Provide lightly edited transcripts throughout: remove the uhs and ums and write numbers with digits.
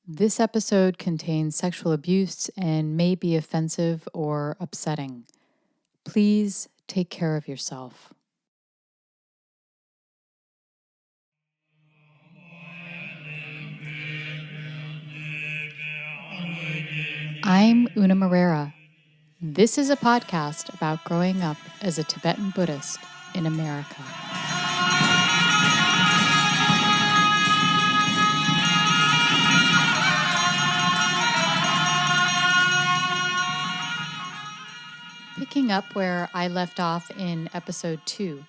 This episode contains sexual abuse and may be offensive or upsetting. Please take care of yourself. I'm Una Marrera. This is a podcast about growing up as a Tibetan Buddhist in America. Picking up where I left off in episode 2,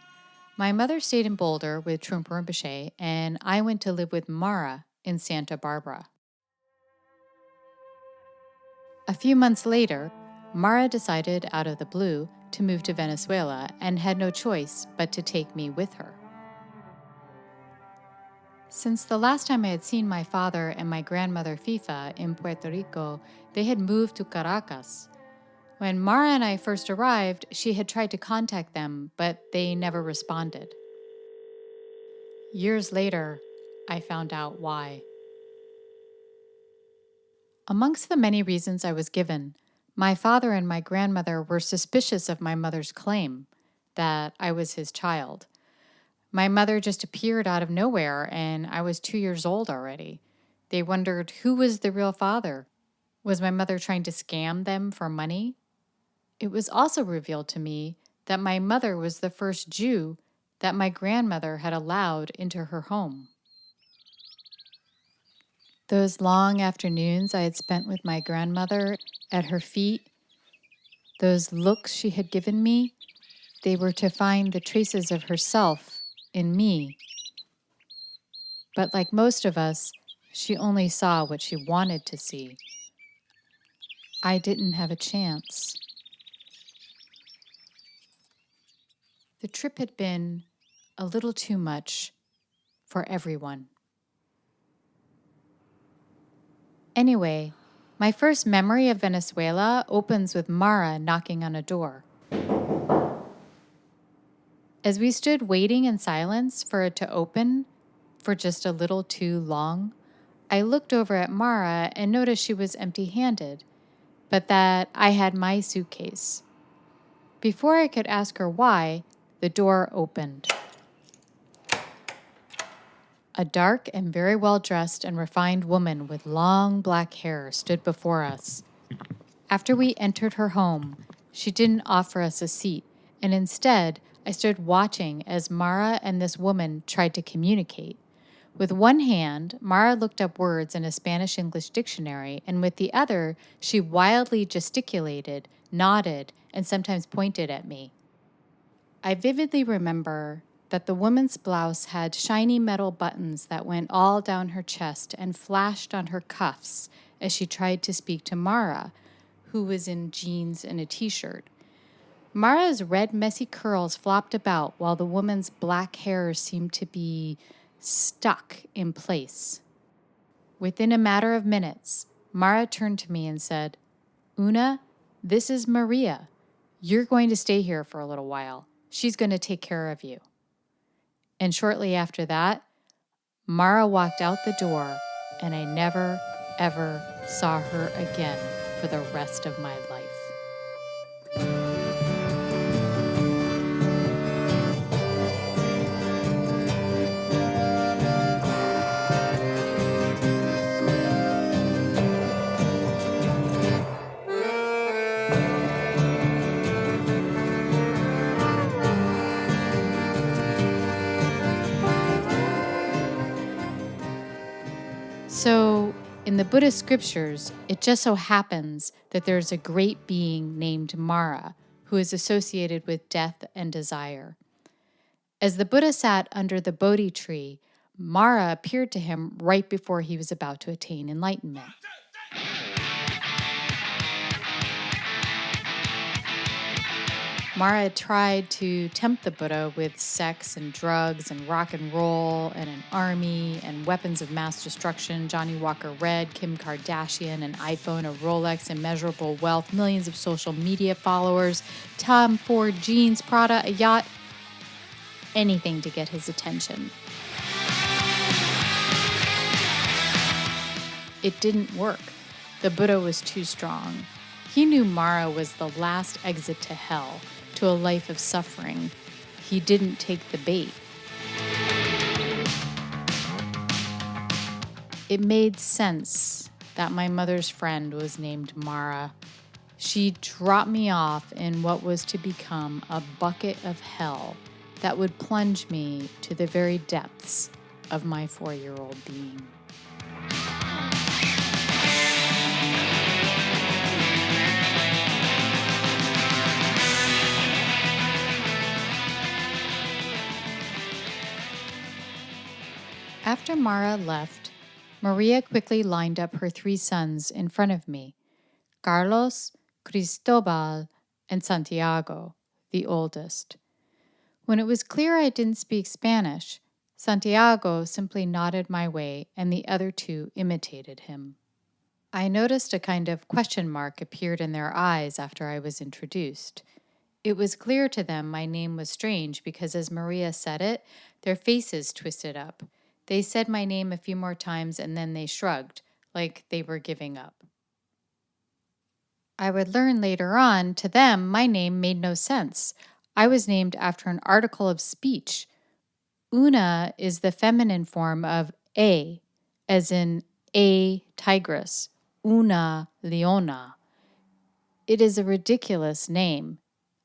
my mother stayed in Boulder with Trungpa Rinpoche, and I went to live with Mara in Santa Barbara. A few months later, Mara decided out of the blue to move to Venezuela and had no choice but to take me with her. Since the last time I had seen my father and my grandmother Fifa in Puerto Rico, they had moved to Caracas. When Mara and I first arrived, she had tried to contact them, but they never responded. Years later, I found out why. Amongst the many reasons I was given, my father and my grandmother were suspicious of my mother's claim that I was his child. My mother just appeared out of nowhere, and I was 2 years old already. They wondered who was the real father. Was my mother trying to scam them for money? It was also revealed to me that my mother was the first Jew that my grandmother had allowed into her home. Those long afternoons I had spent with my grandmother at her feet, those looks she had given me, they were to find the traces of herself in me. But like most of us, she only saw what she wanted to see. I didn't have a chance. The trip had been a little too much for everyone. Anyway, my first memory of Venezuela opens with Mara knocking on a door. As we stood waiting in silence for it to open for just a little too long, I looked over at Mara and noticed she was empty-handed, but that I had my suitcase. Before I could ask her why, the door opened. A dark and very well-dressed and refined woman with long black hair stood before us. After we entered her home, she didn't offer us a seat, and instead, I stood watching as Mara and this woman tried to communicate. With one hand, Mara looked up words in a Spanish-English dictionary, and with the other, she wildly gesticulated, nodded, and sometimes pointed at me. I vividly remember that the woman's blouse had shiny metal buttons that went all down her chest and flashed on her cuffs as she tried to speak to Mara, who was in jeans and a t-shirt. Mara's red, messy curls flopped about while the woman's black hair seemed to be stuck in place. Within a matter of minutes, Mara turned to me and said, "Una, this is Maria. You're going to stay here for a little while. She's going to take care of you." And shortly after that, Mara walked out the door, and I never, ever saw her again for the rest of my life. So, in the Buddhist scriptures, it just so happens that there's a great being named Mara who is associated with death and desire. As the Buddha sat under the Bodhi tree, Mara appeared to him right before he was about to attain enlightenment. Mara tried to tempt the Buddha with sex and drugs and rock and roll and an army and weapons of mass destruction, Johnny Walker Red, Kim Kardashian, an iPhone, a Rolex, immeasurable wealth, millions of social media followers, Tom Ford jeans, Prada, a yacht, anything to get his attention. It didn't work. The Buddha was too strong. He knew Mara was the last exit to hell, to a life of suffering. He didn't take the bait. It made sense that my mother's friend was named Mara. She dropped me off in what was to become a bucket of hell that would plunge me to the very depths of my 4-year-old being. After Mara left, Maria quickly lined up her 3 sons in front of me, Carlos, Cristobal, and Santiago, the oldest. When it was clear I didn't speak Spanish, Santiago simply nodded my way and the other 2 imitated him. I noticed a kind of question mark appeared in their eyes after I was introduced. It was clear to them my name was strange because as Maria said it, their faces twisted up. They said my name a few more times and then they shrugged, like they were giving up. I would learn later on, to them, my name made no sense. I was named after an article of speech. Una is the feminine form of a, as in a tigress, una leona. It is a ridiculous name.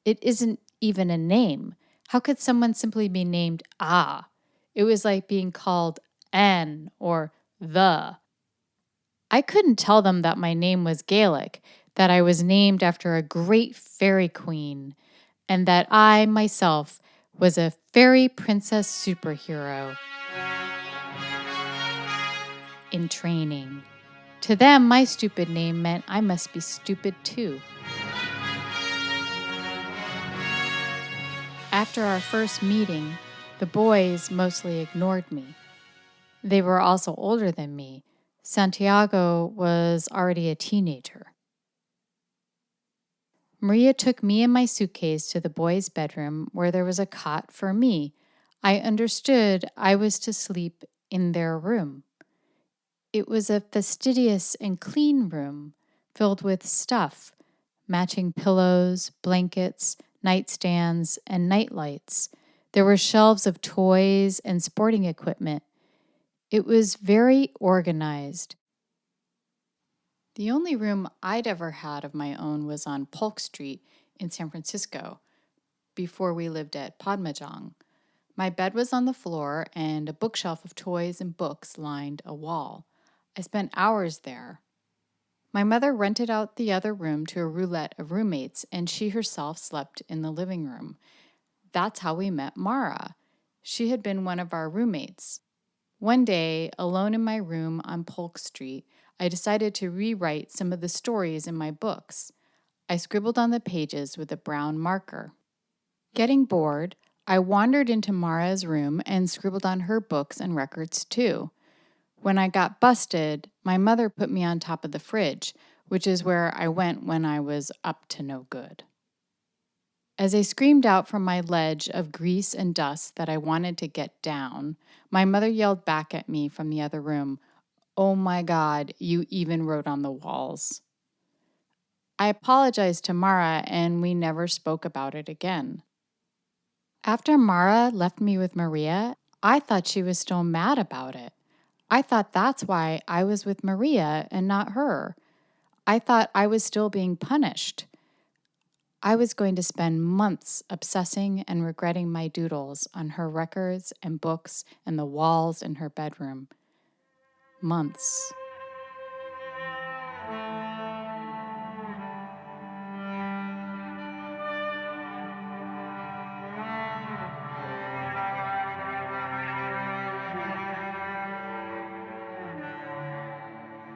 It isn't even a name. How could someone simply be named Ah? It was like being called An or The. I couldn't tell them that my name was Gaelic, that I was named after a great fairy queen, and that I myself was a fairy princess superhero in training. To them, my stupid name meant I must be stupid too. After our first meeting, the boys mostly ignored me. They were also older than me. Santiago was already a teenager. Maria took me and my suitcase to the boys' bedroom where there was a cot for me. I understood I was to sleep in their room. It was a fastidious and clean room filled with stuff, matching pillows, blankets, nightstands, and nightlights. There were shelves of toys and sporting equipment. It was very organized. The only room I'd ever had of my own was on Polk Street in San Francisco, before we lived at Padmajong. My bed was on the floor, and a bookshelf of toys and books lined a wall. I spent hours there. My mother rented out the other room to a roulette of roommates, and she herself slept in the living room. That's how we met Mara. She had been one of our roommates. One day, alone in my room on Polk Street, I decided to rewrite some of the stories in my books. I scribbled on the pages with a brown marker. Getting bored, I wandered into Mara's room and scribbled on her books and records too. When I got busted, my mother put me on top of the fridge, which is where I went when I was up to no good. As I screamed out from my ledge of grease and dust that I wanted to get down, my mother yelled back at me from the other room, "Oh my God, you even wrote on the walls." I apologized to Mara and we never spoke about it again. After Mara left me with Maria, I thought she was still mad about it. I thought that's why I was with Maria and not her. I thought I was still being punished. I was going to spend months obsessing and regretting my doodles on her records and books and the walls in her bedroom. Months.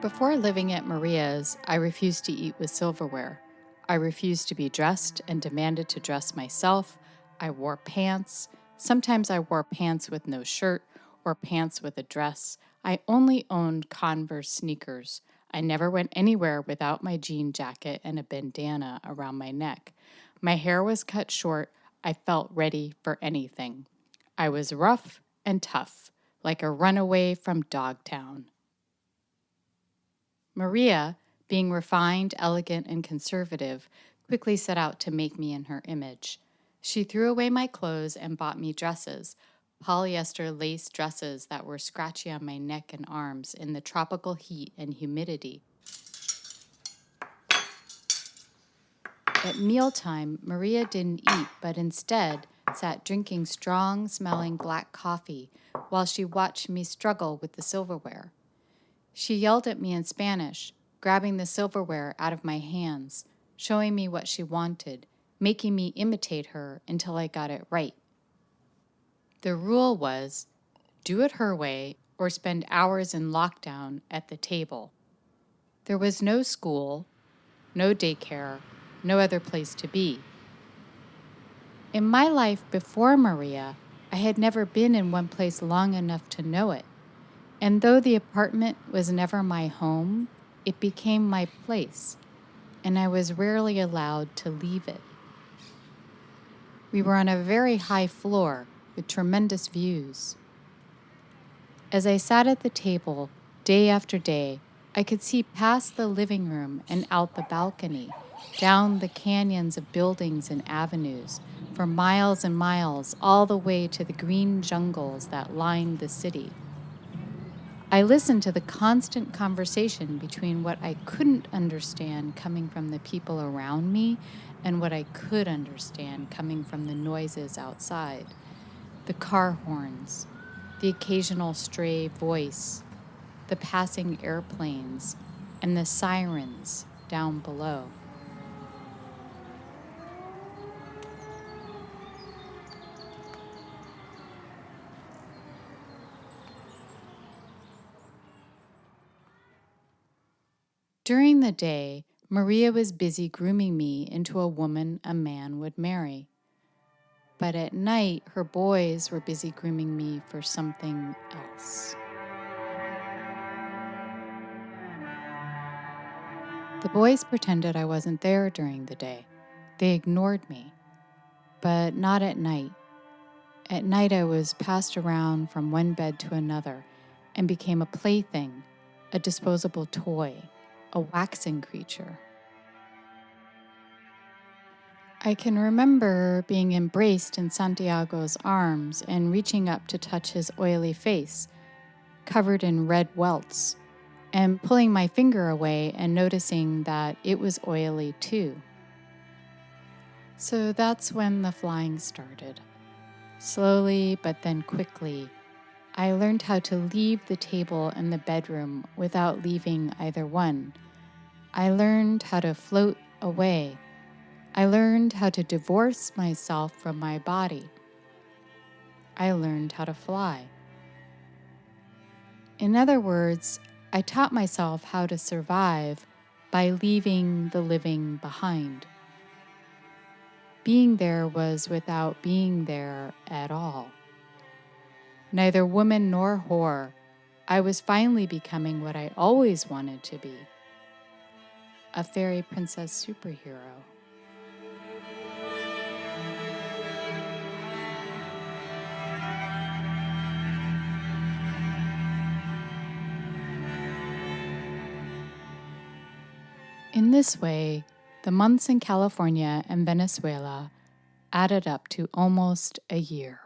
Before living at Maria's, I refused to eat with silverware. I refused to be dressed and demanded to dress myself. I wore pants. Sometimes I wore pants with no shirt or pants with a dress. I only owned Converse sneakers. I never went anywhere without my jean jacket and a bandana around my neck. My hair was cut short. I felt ready for anything. I was rough and tough, like a runaway from Dogtown. Maria, being refined, elegant, and conservative, quickly set out to make me in her image. She threw away my clothes and bought me dresses, polyester lace dresses that were scratchy on my neck and arms in the tropical heat and humidity. At mealtime, Maria didn't eat, but instead sat drinking strong-smelling black coffee while she watched me struggle with the silverware. She yelled at me in Spanish, grabbing the silverware out of my hands, showing me what she wanted, making me imitate her until I got it right. The rule was, do it her way or spend hours in lockdown at the table. There was no school, no daycare, no other place to be. In my life before Maria, I had never been in one place long enough to know it. And though the apartment was never my home, it became my place, and I was rarely allowed to leave it. We were on a very high floor with tremendous views. As I sat at the table, day after day, I could see past the living room and out the balcony, down the canyons of buildings and avenues, for miles and miles, all the way to the green jungles that lined the city. I listened to the constant conversation between what I couldn't understand coming from the people around me and what I could understand coming from the noises outside. The car horns, the occasional stray voice, the passing airplanes, and the sirens down below. During the day, Maria was busy grooming me into a woman a man would marry. But at night, her boys were busy grooming me for something else. The boys pretended I wasn't there during the day. They ignored me, but not at night. At night, I was passed around from one bed to another and became a plaything, a disposable toy, a waxing creature. I can remember being embraced in Santiago's arms and reaching up to touch his oily face, covered in red welts, and pulling my finger away and noticing that it was oily too. So that's when the flying started. Slowly, but then quickly, I learned how to leave the table and the bedroom without leaving either one. I learned how to float away. I learned how to divorce myself from my body. I learned how to fly. In other words, I taught myself how to survive by leaving the living behind. Being there was without being there at all. Neither woman nor whore, I was finally becoming what I always wanted to be, a fairy princess superhero. In this way, the months in California and Venezuela added up to almost a year.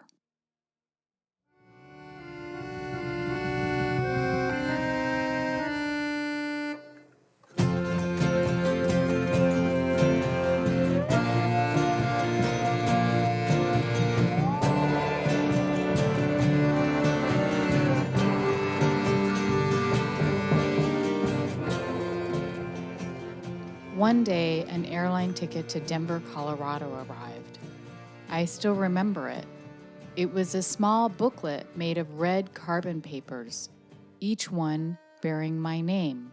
One day, an airline ticket to Denver, Colorado arrived. I still remember it. It was a small booklet made of red carbon papers, each one bearing my name.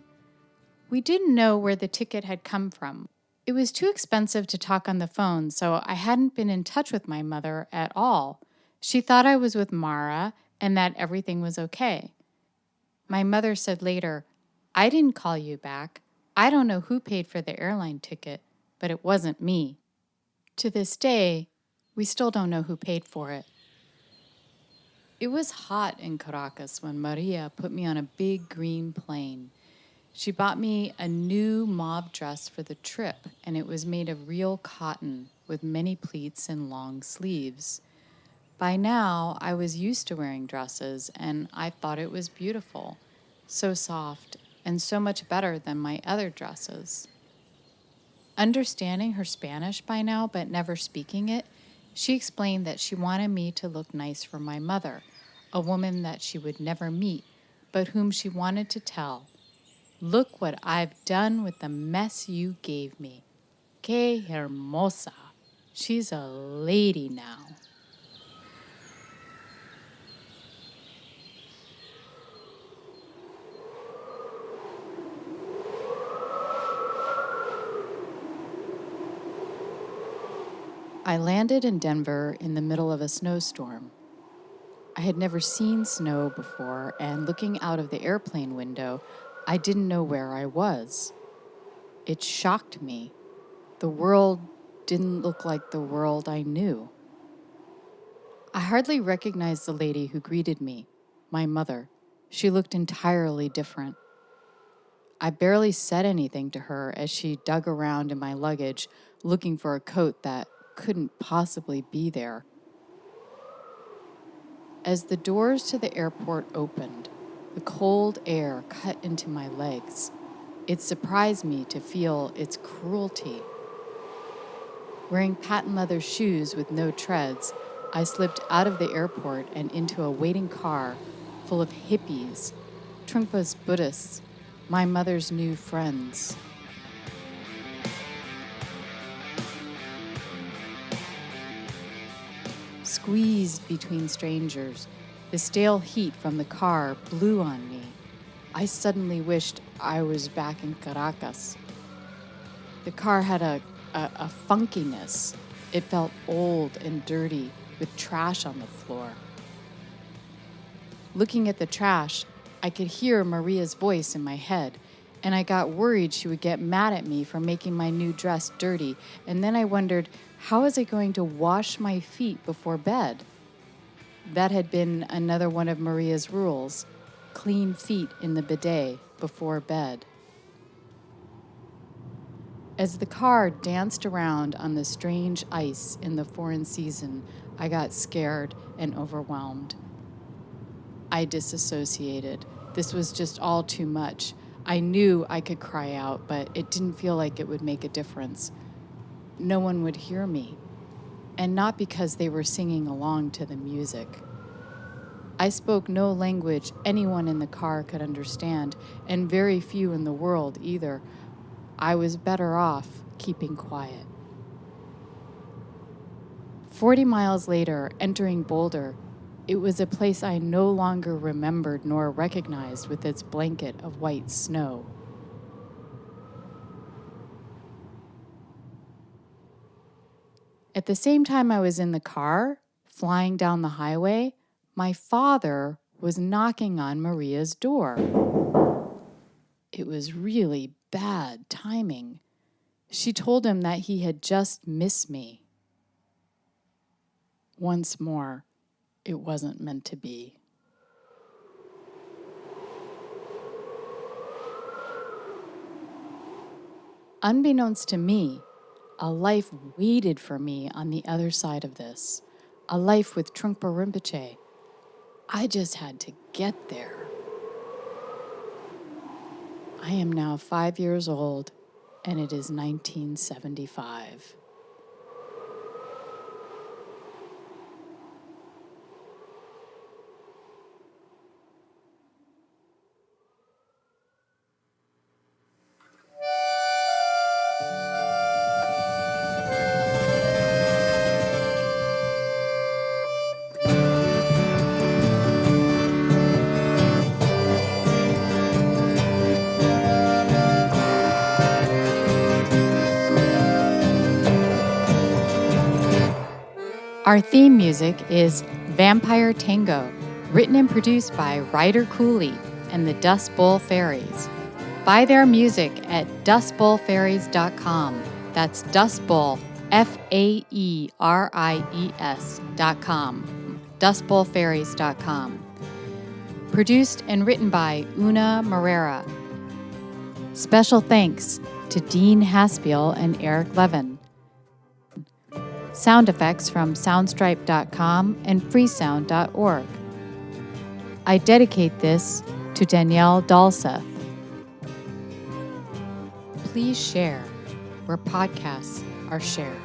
We didn't know where the ticket had come from. It was too expensive to talk on the phone, so I hadn't been in touch with my mother at all. She thought I was with Mara and that everything was okay. My mother said later, "I didn't call you back. I don't know who paid for the airline ticket, but it wasn't me." To this day, we still don't know who paid for it. It was hot in Caracas when Maria put me on a big green plane. She bought me a new mauve dress for the trip, and it was made of real cotton with many pleats and long sleeves. By now, I was used to wearing dresses, and I thought it was beautiful, so soft, and so much better than my other dresses. Understanding her Spanish by now, but never speaking it, she explained that she wanted me to look nice for my mother, a woman that she would never meet, but whom she wanted to tell, "Look what I've done with the mess you gave me. Que hermosa. She's a lady now." I landed in Denver in the middle of a snowstorm. I had never seen snow before, and looking out of the airplane window, I didn't know where I was. It shocked me. The world didn't look like the world I knew. I hardly recognized the lady who greeted me, my mother. She looked entirely different. I barely said anything to her as she dug around in my luggage, looking for a coat that couldn't possibly be there. As the doors to the airport opened, the cold air cut into my legs. It surprised me to feel its cruelty. Wearing patent leather shoes with no treads, I slipped out of the airport and into a waiting car full of hippies, Trungpa's Buddhists, my mother's new friends. Squeezed between strangers, the stale heat from the car blew on me. I suddenly wished I was back in Caracas. The car had a funkiness. It felt old and dirty, with trash on the floor. Looking at the trash, I could hear Maria's voice in my head, and I got worried she would get mad at me for making my new dress dirty, and then I wondered, how was I going to wash my feet before bed? That had been another one of Maria's rules: clean feet in the bidet before bed. As the car danced around on the strange ice in the foreign season, I got scared and overwhelmed. I disassociated. This was just all too much. I knew I could cry out, but it didn't feel like it would make a difference. No one would hear me, and not because they were singing along to the music. I spoke no language anyone in the car could understand, and very few in the world either. I was better off keeping quiet. 40 miles later, entering Boulder, it was a place I no longer remembered nor recognized with its blanket of white snow. At the same time I was in the car, flying down the highway, my father was knocking on Maria's door. It was really bad timing. She told him that he had just missed me. Once more, it wasn't meant to be. Unbeknownst to me, a life waited for me on the other side of this, a life with Trungpa Rinpoche. I just had to get there. I am now 5 years old, and it is 1975. Our theme music is Vampire Tango, written and produced by Ryder Cooley and the Dust Bowl Fairies. Buy their music at dustbowlfairies.com. That's Dust Bowl, FAERIES.com. Dustbowlfairies.com. Produced and written by Una Morera. Special thanks to Dean Haspiel and Eric Levin. Sound effects from soundstripe.com and freesound.org. I dedicate this to Danielle Dalseth. Please share where podcasts are shared.